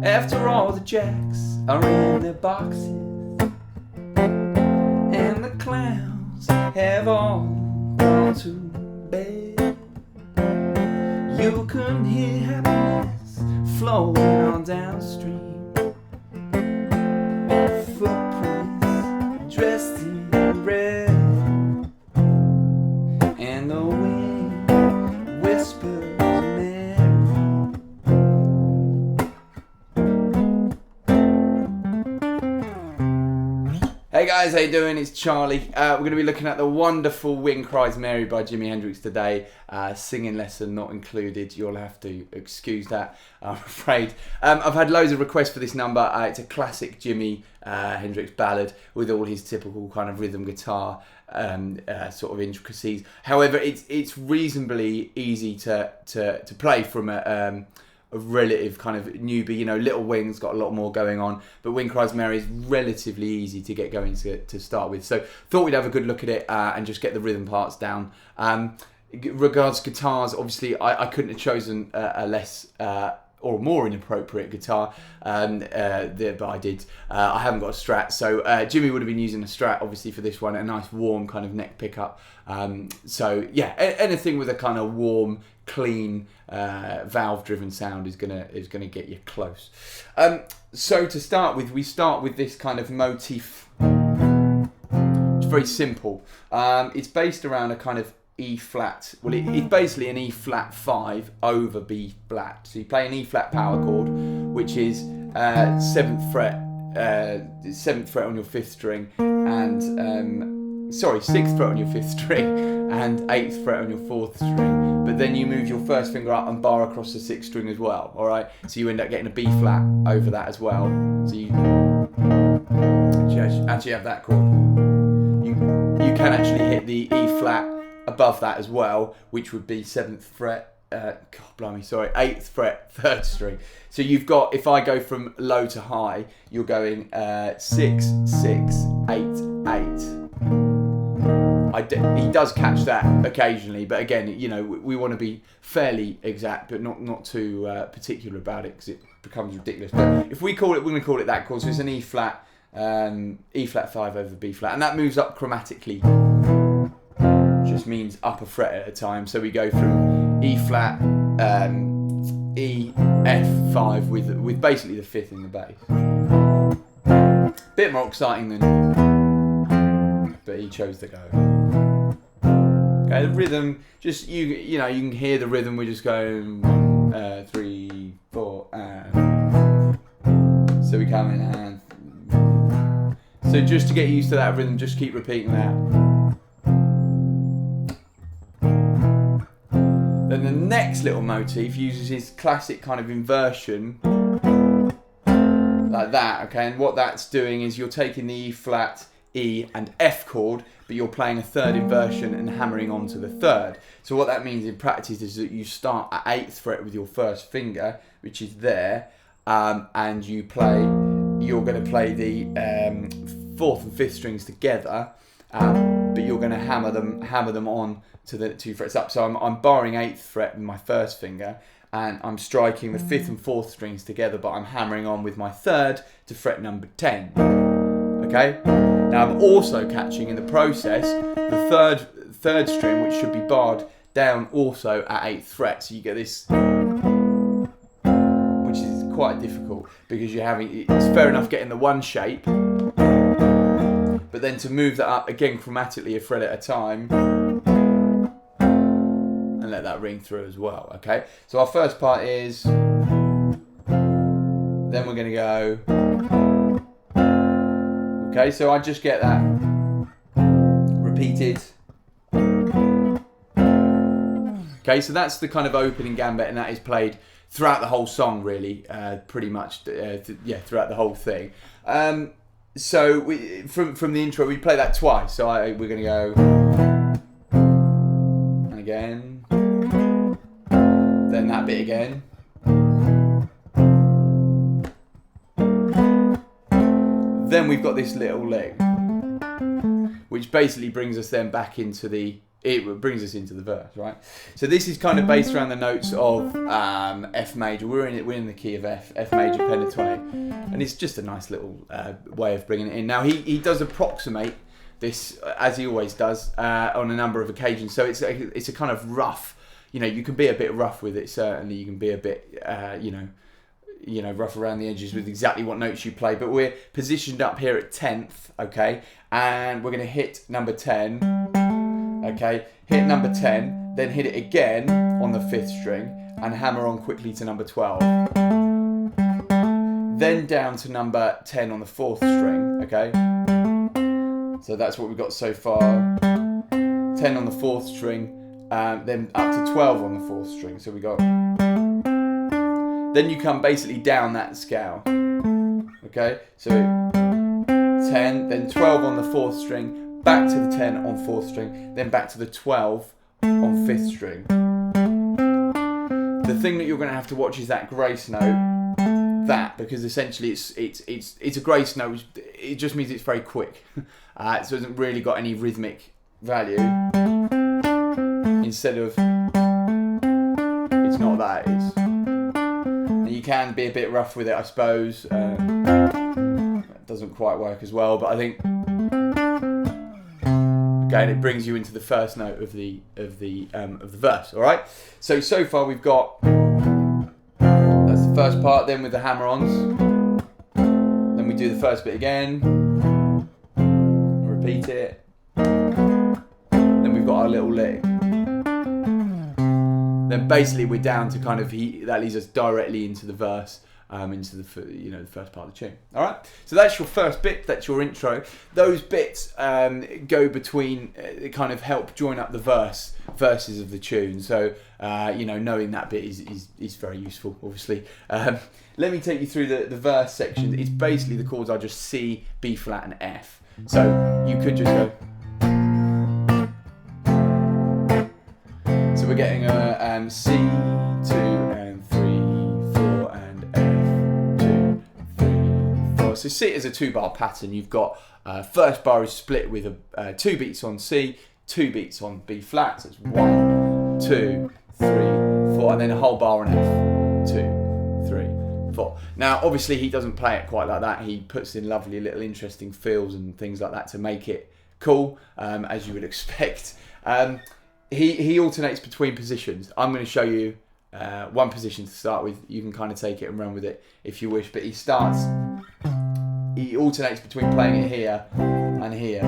After all the jacks are in their boxes and the clowns have all gone to bed, you can hear happiness flowing on downstream. Footprints dressed in red, and the wind whispers Hey guys, how you doing? It's Charlie. We're going to be looking at the wonderful Wind Cries Mary by Jimi Hendrix today. Singing lesson not included. You'll have to excuse that, I'm afraid. I've had loads of requests for this number. It's a classic Jimi Hendrix ballad with all his typical kind of rhythm guitar sort of intricacies. However, it's reasonably easy to play from a relative kind of newbie. You know, Little Wing's got a lot more going on, but Wind Cries Mary is relatively easy to get going to start with. So thought we'd have a good look at it and just get the rhythm parts down. Regards guitars, obviously I couldn't have chosen a less or more inappropriate guitar, but I did. I haven't got a Strat, so Jimmy would have been using a Strat obviously for this one, a nice warm kind of neck pickup. So yeah, anything with a kind of warm, clean, valve-driven sound is gonna get you close. So to start with, we start with this kind of motif. It's very simple. It's based around a kind of E flat. Well, it's basically an E flat 5 over B flat. So you play an E flat power chord, which is 7th fret on your 5th string, and 6th fret on your 5th string, and 8th fret on your 4th string. But then you move your first finger up and bar across the 6th string as well. All right. So you end up getting a B flat over that as well. So you actually have that chord. You can actually hit the E flat above that as well, which would be 7th fret, 8th fret, 3rd string. So you've got, if I go from low to high, you're going 6, 6, 8, 8. He does catch that occasionally, but again, you know, we want to be fairly exact, but not too particular about it, because it becomes ridiculous. But if we're going to call it that chord, so it's an E flat 5 over B flat, and that moves up chromatically. Just means up a fret at a time. So we go from E flat, E, F5 with basically the 5th in the bass. Bit more exciting than, but he chose to go. Okay, the rhythm, just you know, you can hear the rhythm. We're just going 1, 3, 4, and so we come in and. So just to get used to that rhythm, just keep repeating that. Then the next little motif uses his classic kind of inversion, like that, okay? And what that's doing is you're taking the E flat, E and F chord, but you're playing a 3rd inversion and hammering onto the 3rd. So what that means in practice is that you start at 8th fret with your first finger, which is there, and you're going to play the 4th and 5th strings together, but you're going to hammer them on to the 2 frets up. So I'm barring 8th fret with my first finger, and I'm striking the 5th and 4th strings together, but I'm hammering on with my 3rd to fret number 10. Okay? Now I'm also catching in the process the third string, which should be barred down also at 8th fret. So you get this, which is quite difficult, because it's fair enough getting the one shape, but then to move that up again chromatically a fret at a time, and let that ring through as well. Okay, so our first part is, then we're going to go. Okay, so I just get that repeated. Okay, so that's the kind of opening gambit, and that is played throughout the whole song, really, pretty much, throughout the whole thing. So from the intro, we play that twice. So we're going to go, and again, then that bit again. Then we've got this little lick, which basically brings us then back into the it brings us into the verse, right? So this is kind of based around the notes of F major. We're in the key of F major pentatonic, and it's just a nice little way of bringing it in. Now he does approximate this, as he always does, on a number of occasions. So it's a kind of rough. You can be a bit rough with it. Certainly, you can be a bit rough around the edges with exactly what notes you play. But we're positioned up here at 10th, okay, and we're going to hit number 10, okay, hit number 10, then hit it again on the 5th string and hammer on quickly to number 12. Then down to number 10 on the 4th string, okay. So that's what we've got so far. 10 on the 4th string, then up to 12 on the 4th string. So we got. Then you come basically down that scale. Okay, so 10, then 12 on the 4th string, back to the 10 on 4th string, then back to the 12 on 5th string. The thing that you're going to have to watch is that grace note. Because essentially it's a grace note. It just means it's very quick. So it hasn't really got any rhythmic value. Instead of, it's not that, it's. You can be a bit rough with it, I suppose. That doesn't quite work as well, but I think again it brings you into the first note of the verse. All right. So far we've got that's the first part. Then with the hammer-ons, then we do the first bit again, repeat it. Then we've got our little lick. Then basically we're down to kind of that leads us directly into the verse, into the first part of the tune. All right. So that's your first bit. That's your intro. Those bits go between, kind of help join up the verses of the tune. So knowing that bit is very useful. Obviously. Let me take you through the verse section. It's basically the chords are just C, B flat, and F. So you could just go. We're getting a C, 2 and 3, 4 and F, 2, 3, 4. So see it as a 2-bar pattern. You've got first bar is split with 2 beats on C, 2 beats on B flat. So it's 1, 2, 3, 4, and then a whole bar on F, 2, 3, 4. Now obviously he doesn't play it quite like that. He puts in lovely little interesting fills and things like that to make it cool, as you would expect. He alternates between positions. I'm going to show you one position to start with. You can kind of take it and run with it if you wish. But he alternates between playing it here and here.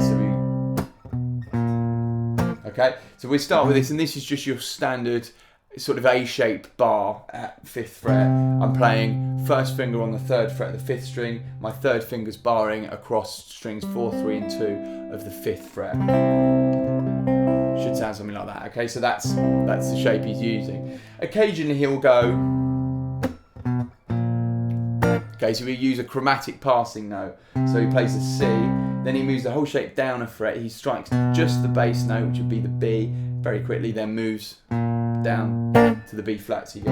Okay, so we'll start with this, and this is just your standard sort of A-shaped bar at 5th fret. I'm playing first finger on the 3rd fret of the 5th string. My 3rd finger's barring across strings 4, 3, and 2 of the 5th fret. Should sound something like that. Okay, so that's the shape he's using. Occasionally he'll go. Okay, so we use a chromatic passing note. So he plays a C, then he moves the whole shape down a fret. He strikes just the bass note, which would be the B, very quickly. Then moves down to the B flat. So you go.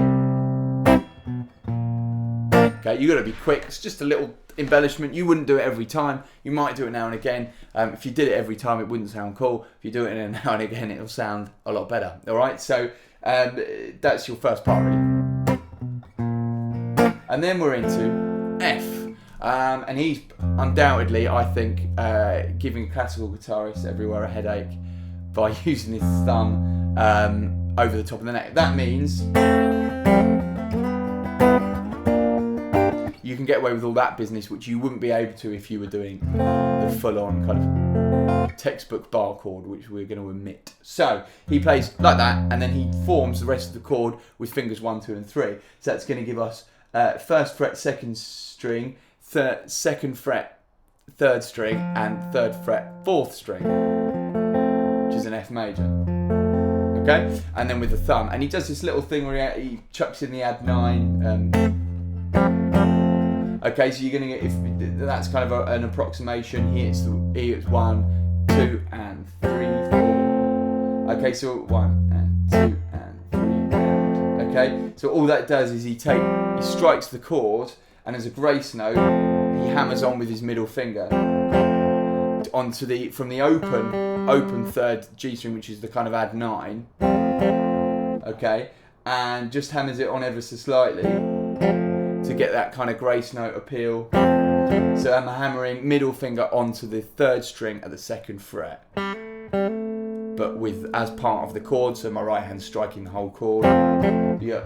Okay, you got to be quick. It's just a little embellishment. You wouldn't do it every time. You might do it now and again. If you did it every time, it wouldn't sound cool. If you do it now and again, it'll sound a lot better. All right, so that's your first part, really. And then we're into F. And he's undoubtedly, I think, giving classical guitarists everywhere a headache by using his thumb over the top of the neck. That means you can get away with all that business, which you wouldn't be able to if you were doing the full-on kind of textbook bar chord, which we're going to omit. So he plays like that, and then he forms the rest of the chord with fingers 1, 2, and 3. So that's going to give us 1st fret 2nd string, 2nd fret 3rd string, and 3rd fret 4th string, which is an F major. Okay, and then with the thumb, and he does this little thing where he chucks in the add 9. Okay, so you're going to get, if that's kind of an approximation, he hits 1, 2, and 3, 4. Okay, so 1 and 2 and 3 and. Okay, so all that does is he strikes the chord, and as a grace note, he hammers on with his middle finger from the open open third G string, which is the kind of add 9, okay, and just hammers it on ever so slightly to get that kind of grace note appeal. So I'm hammering middle finger onto the third string at the 2nd fret, but with as part of the chord, so my right hand striking the whole chord. Yeah.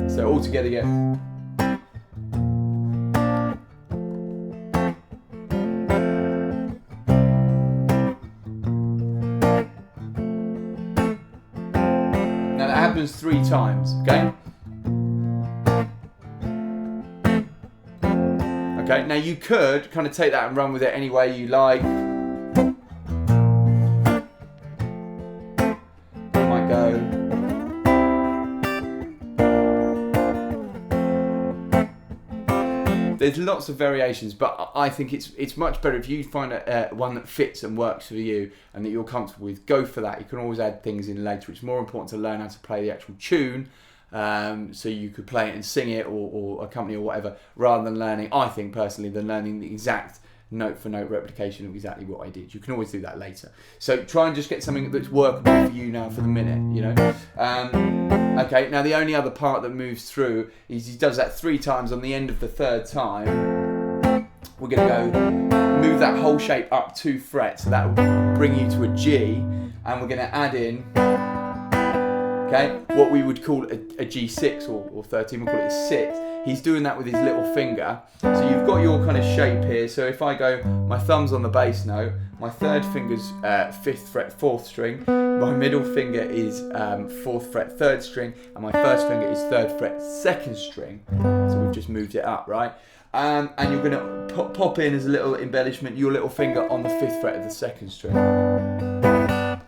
So all together, yeah. Now that happens 3 times, okay? Okay, now you could kind of take that and run with it any way you like. You might go. There's lots of variations, but I think it's much better if you find one that fits and works for you and that you're comfortable with. Go for that. You can always add things in later. It's more important to learn how to play the actual tune, so you could play it and sing it or accompany or whatever, rather than learning, I think personally, than learning the exact note for note replication of exactly what I did. You can always do that later. So try and just get something that's workable for you now for the minute, you know. Okay, now the only other part that moves through is he does that 3 times. On the end of the 3rd time, we're going to go move that whole shape up 2 frets. So that will bring you to a G, and we're going to add in, okay, what we would call a G6 or 13, we'll call it a 6. He's doing that with his little finger. So you've got your kind of shape here. So if I go, my thumb's on the bass note, my 3rd finger's 5th fret 4th string, my middle finger is 4th fret 3rd string, and my 1st finger is 3rd fret 2nd string. So we've just moved it up, right? And you're going to pop in as a little embellishment your little finger on the 5th fret of the 2nd string.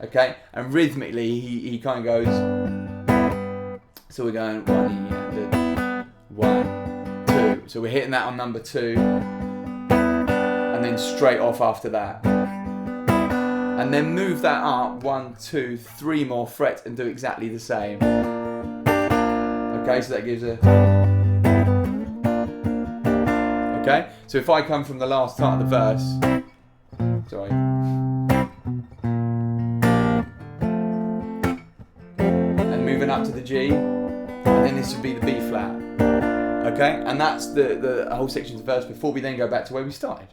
Okay, and rhythmically he kind of goes. So we're going 1, 2. So we're hitting that on number 2, and then straight off after that, and then move that up 1, 2, 3 more frets and do exactly the same. Okay, so that gives a. Okay, so if I come from the last part of the verse, sorry. Moving up to the G, and then this would be the B flat. Okay, and that's the whole section of the verse before we then go back to where we started.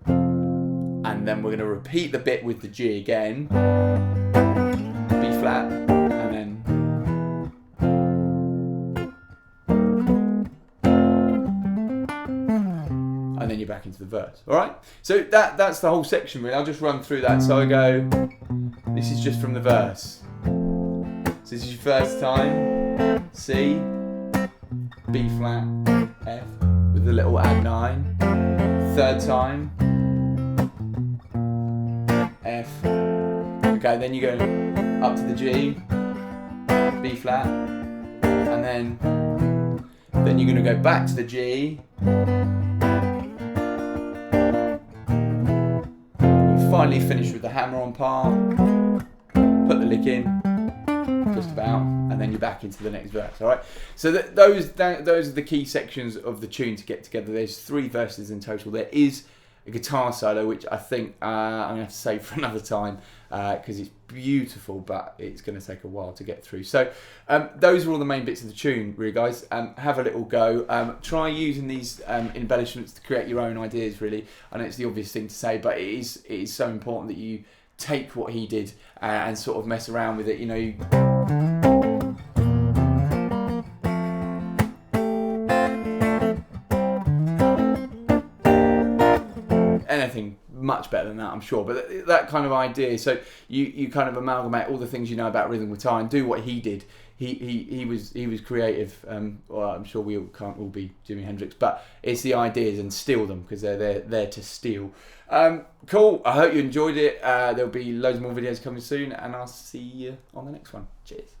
And then we're going to repeat the bit with the G again, B flat, and then you're back into the verse. All right. So that's the whole section really. I'll just run through that. So I go. This is just from the verse. So this is your first time, C, B flat, F, with a little add 9. 3rd time, F. Okay, then you go up to the G, B flat, and then you're going to go back to the G. You finally finish with the hammer-on part, put the lick in. Just about, and then you're back into the next verse. All right. So those are the key sections of the tune to get together. There's 3 verses in total. There is a guitar solo, which I think I'm gonna have to save for another time because it's beautiful, but it's going to take a while to get through. So those are all the main bits of the tune, really, guys. Have a little go. Try using these embellishments to create your own ideas. Really, I know it's the obvious thing to say, but it is so important that you take what he did and sort of mess around with it. You know. Anything much better than that, I'm sure, but that kind of idea. So you kind of amalgamate all the things you know about rhythm guitar and do what he did. He was creative. Well, I'm sure we can't all be Jimi Hendrix, but it's the ideas and steal them because they're there to steal. Cool. I hope you enjoyed it. There'll be loads more videos coming soon, and I'll see you on the next one. Cheers.